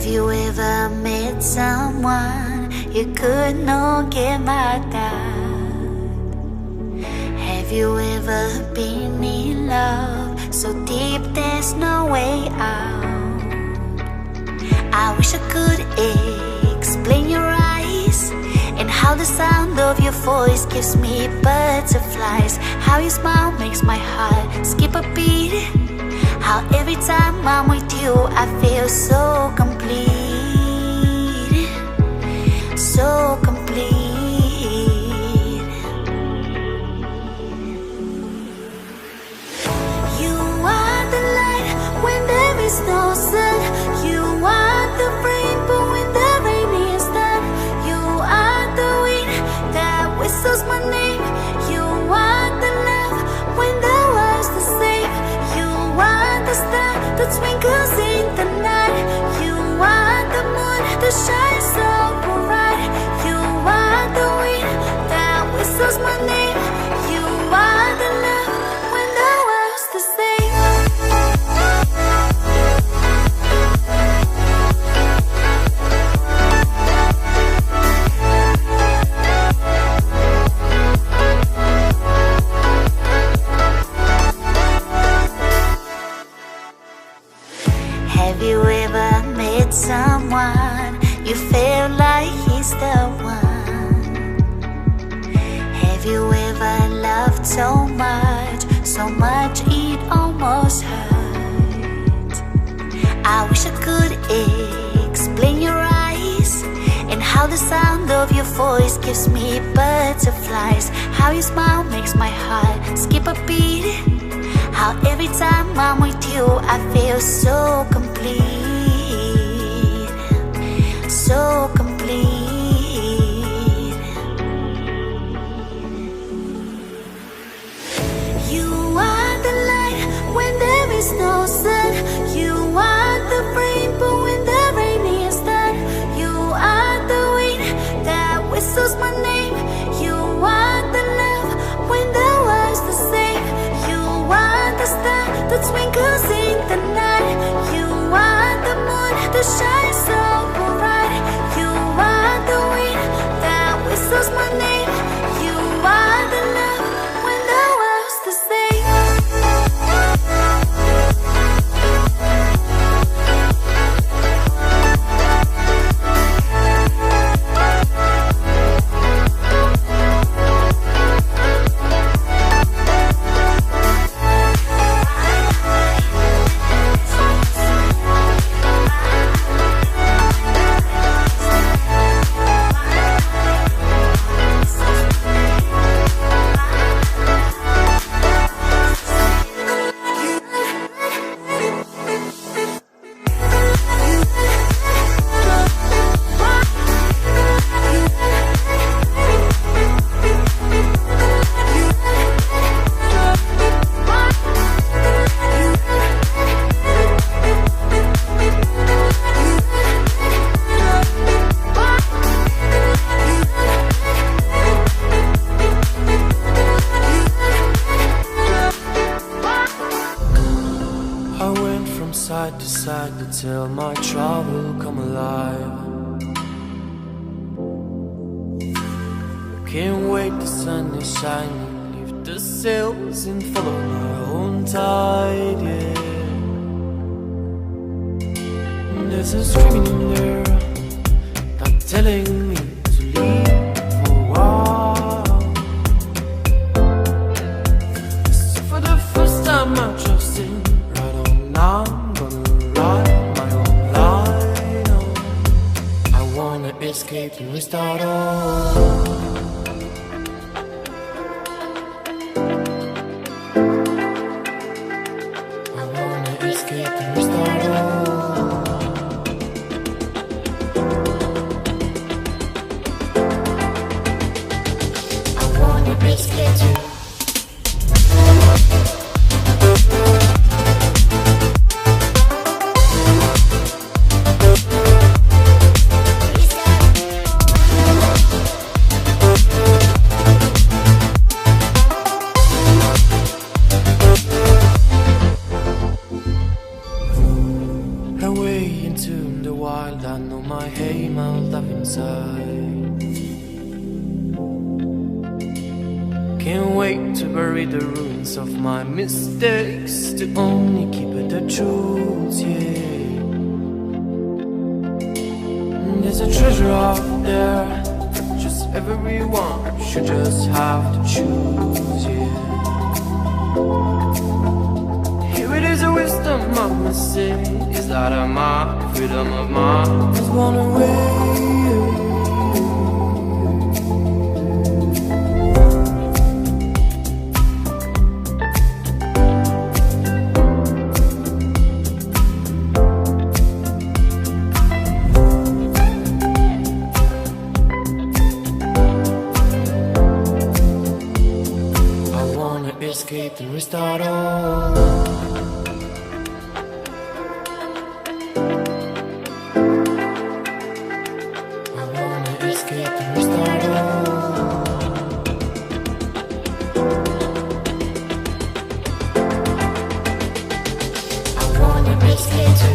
you ever met someone you could not get mad at? Have you ever been in love so deep there's no way out? I wish I could explain your eyes and how the sound of your voice gives me butterflies. How your smile makes my heart skip a beat. How every time I'm with you I feel so complete. So complete. You are the light when there is no sun. You are the rainbow when the rain is done. You are the wind that whistles my name. You are the love when the world's the same. You are the star that twinkles in the night. You are the moon that shines so bright. You are the wind that whistles my name. You are the love when the world's the same. Have you ever met someone you feel like he's the one? Have you ever loved so much it almost hurt? I wish I could explain your eyes and how the sound of your voice gives me butterflies. How your smile makes my heart skip a beat. How every time I'm with you I feel so complete. So complete. You are the light when there is no sun. You are the rainbow when the rain is done. You are the wind that whistles my name. You are the love when the world's the same. You are the star that twinkles in the night. You are the moon that shines so bright. You are the wind that whistles my name. You are the love when the world's the same. Side to side to tell my trouble come alive. Can't wait, the sun is shining. Lift the sails and follow my own tide, yeah. There's a screaming in there, not telling me to leave for a while. So for the first time I'm trusting right on now. Escape and restart all. I wanna escape and restart all. I wanna escape too. into the wild. I know my aim, I'll dive inside. Can't wait to bury the ruins of my mistakes, to only keep it the truth, yeah. There's a treasure out there, just everyone should just have to choose, yeah. Here it is, a wisdom I must say, is that of my freedom of mind is one away. Escape and restart all. I wanna escape and restart all. I wanna escape too.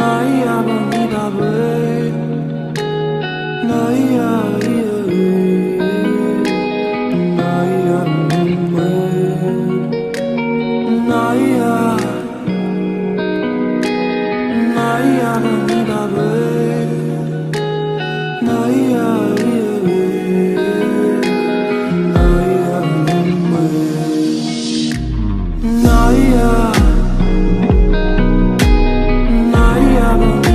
나이야 봅니다 왜 나이야 나이야 왜 나이야 나이야 봅니다 왜 나이야 나이야 왜 나이야 나이야